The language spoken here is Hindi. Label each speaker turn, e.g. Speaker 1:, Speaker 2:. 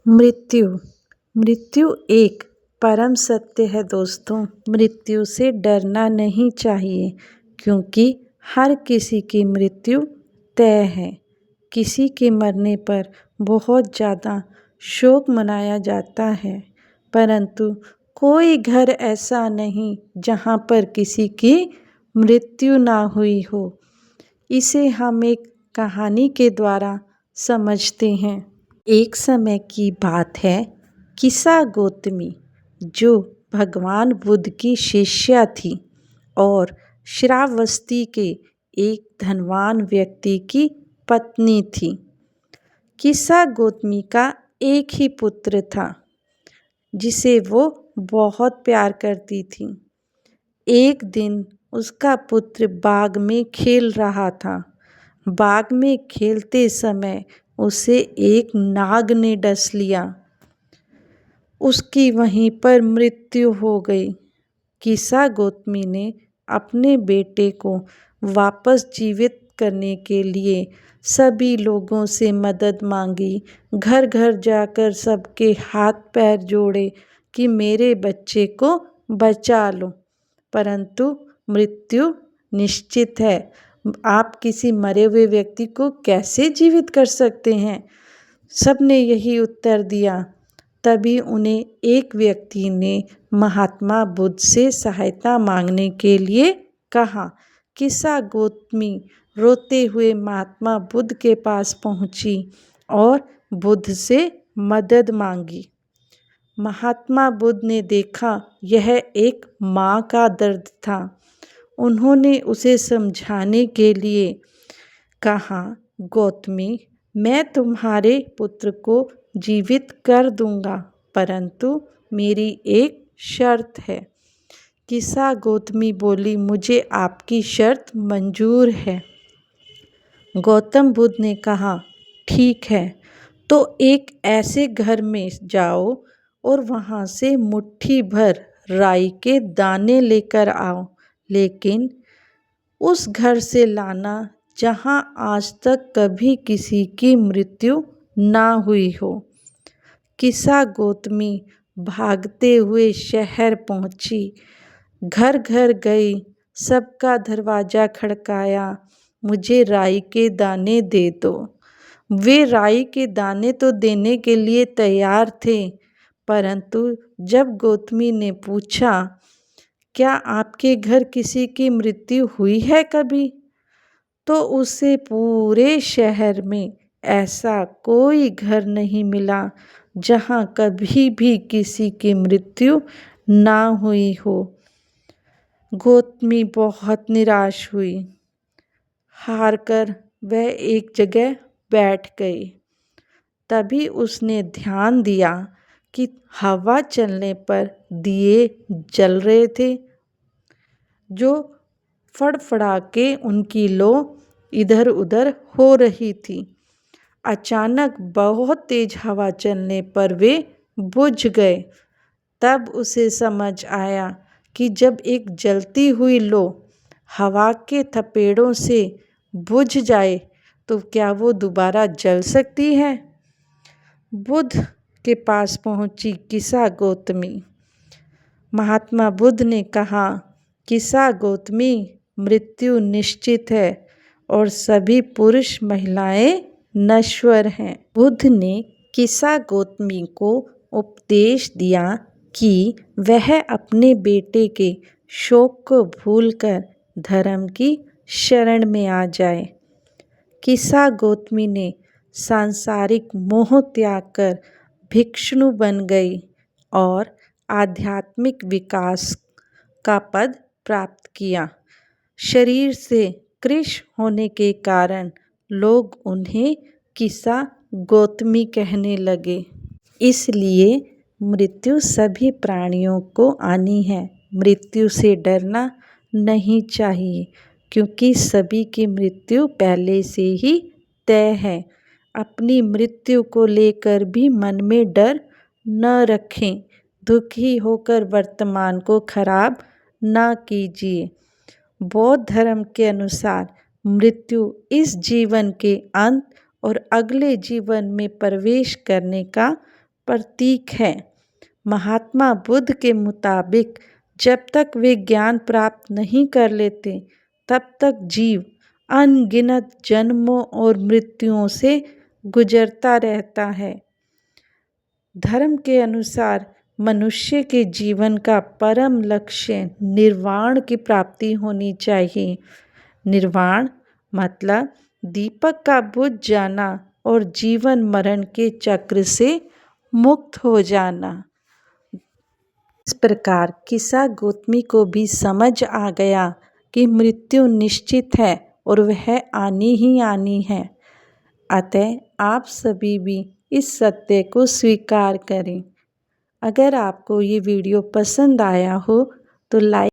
Speaker 1: मृत्यु मृत्यु एक परम सत्य है दोस्तों। मृत्यु से डरना नहीं चाहिए क्योंकि हर किसी की मृत्यु तय है। किसी के मरने पर बहुत ज़्यादा शोक मनाया जाता है, परंतु कोई घर ऐसा नहीं जहाँ पर किसी की मृत्यु ना हुई हो। इसे हम एक कहानी के द्वारा समझते हैं। एक समय की बात है, किसा गौतमी जो भगवान बुद्ध की शिष्या थी और श्रावस्ती के एक धनवान व्यक्ति की पत्नी थी। किसा गौतमी का एक ही पुत्र था जिसे वो बहुत प्यार करती थी। एक दिन उसका पुत्र बाग में खेल रहा था। बाग में खेलते समय उसे एक नाग ने डस लिया। उसकी वहीं पर मृत्यु हो गई। किसा गौतमी ने अपने बेटे को वापस जीवित करने के लिए सभी लोगों से मदद मांगी। घर घर जाकर सबके हाथ पैर जोड़े कि मेरे बच्चे को बचा लो, परंतु मृत्यु निश्चित है। आप किसी मरे हुए व्यक्ति को कैसे जीवित कर सकते हैं? सबने यही उत्तर दिया। तभी उन्हें एक व्यक्ति ने महात्मा बुद्ध से सहायता मांगने के लिए कहा। किसा गौतमी रोते हुए महात्मा बुद्ध के पास पहुंची और बुद्ध से मदद मांगी। महात्मा बुद्ध ने देखा यह एक माँ का दर्द था। उन्होंने उसे समझाने के लिए कहा, गौतमी, मैं तुम्हारे पुत्र को जीवित कर दूंगा, परंतु मेरी एक शर्त है। किसा गौतमी बोली, मुझे आपकी शर्त मंजूर है। गौतम बुद्ध ने कहा, ठीक है, तो एक ऐसे घर में जाओ और वहाँ से मुट्ठी भर राई के दाने लेकर आओ, लेकिन उस घर से लाना जहाँ आज तक कभी किसी की मृत्यु ना हुई हो। किसा गौतमी भागते हुए शहर पहुँची, घर घर गई, सबका दरवाज़ा खड़काया, मुझे राई के दाने दे दो। वे राई के दाने तो देने के लिए तैयार थे, परंतु जब गौतमी ने पूछा, क्या आपके घर किसी की मृत्यु हुई है कभी? तो उसे पूरे शहर में ऐसा कोई घर नहीं मिला जहाँ कभी भी किसी की मृत्यु ना हुई हो। गौतमी बहुत निराश हुई। हार कर वह एक जगह बैठ गई। तभी उसने ध्यान दिया कि हवा चलने पर दिए जल रहे थे, जो फड़फड़ा के उनकी लौ इधर उधर हो रही थी। अचानक बहुत तेज हवा चलने पर वे बुझ गए। तब उसे समझ आया कि जब एक जलती हुई लौ हवा के थपेड़ों से बुझ जाए तो क्या वो दोबारा जल सकती है? बुद्ध के पास पहुंची किसा गौतमी। महात्मा बुद्ध ने कहा, किसा गौतमी, मृत्यु निश्चित है और सभी पुरुष महिलाएं नश्वर हैं। बुद्ध ने किसा गौतमी को उपदेश दिया कि वह अपने बेटे के शोक को भूलकर धर्म की शरण में आ जाए। किसा गौतमी ने सांसारिक मोह त्याग कर भिक्षु बन गई और आध्यात्मिक विकास का पद प्राप्त किया। शरीर से कृश होने के कारण लोग उन्हें किसा गौतमी कहने लगे। इसलिए मृत्यु सभी प्राणियों को आनी है। मृत्यु से डरना नहीं चाहिए क्योंकि सभी की मृत्यु पहले से ही तय है। अपनी मृत्यु को लेकर भी मन में डर न रखें। दुखी होकर वर्तमान को खराब ना कीजिए। बौद्ध धर्म के अनुसार मृत्यु इस जीवन के अंत और अगले जीवन में प्रवेश करने का प्रतीक है। महात्मा बुद्ध के मुताबिक जब तक वे ज्ञान प्राप्त नहीं कर लेते तब तक जीव अनगिनत जन्मों और मृत्युओं से गुजरता रहता है। धर्म के अनुसार मनुष्य के जीवन का परम लक्ष्य निर्वाण की प्राप्ति होनी चाहिए। निर्वाण मतलब दीपक का बुझ जाना और जीवन मरण के चक्र से मुक्त हो जाना। इस प्रकार किस्सा गौतमी को भी समझ आ गया कि मृत्यु निश्चित है और वह आनी ही आनी है। अतः आप सभी भी इस सत्य को स्वीकार करें। अगर आपको ये वीडियो पसंद आया हो तो लाइक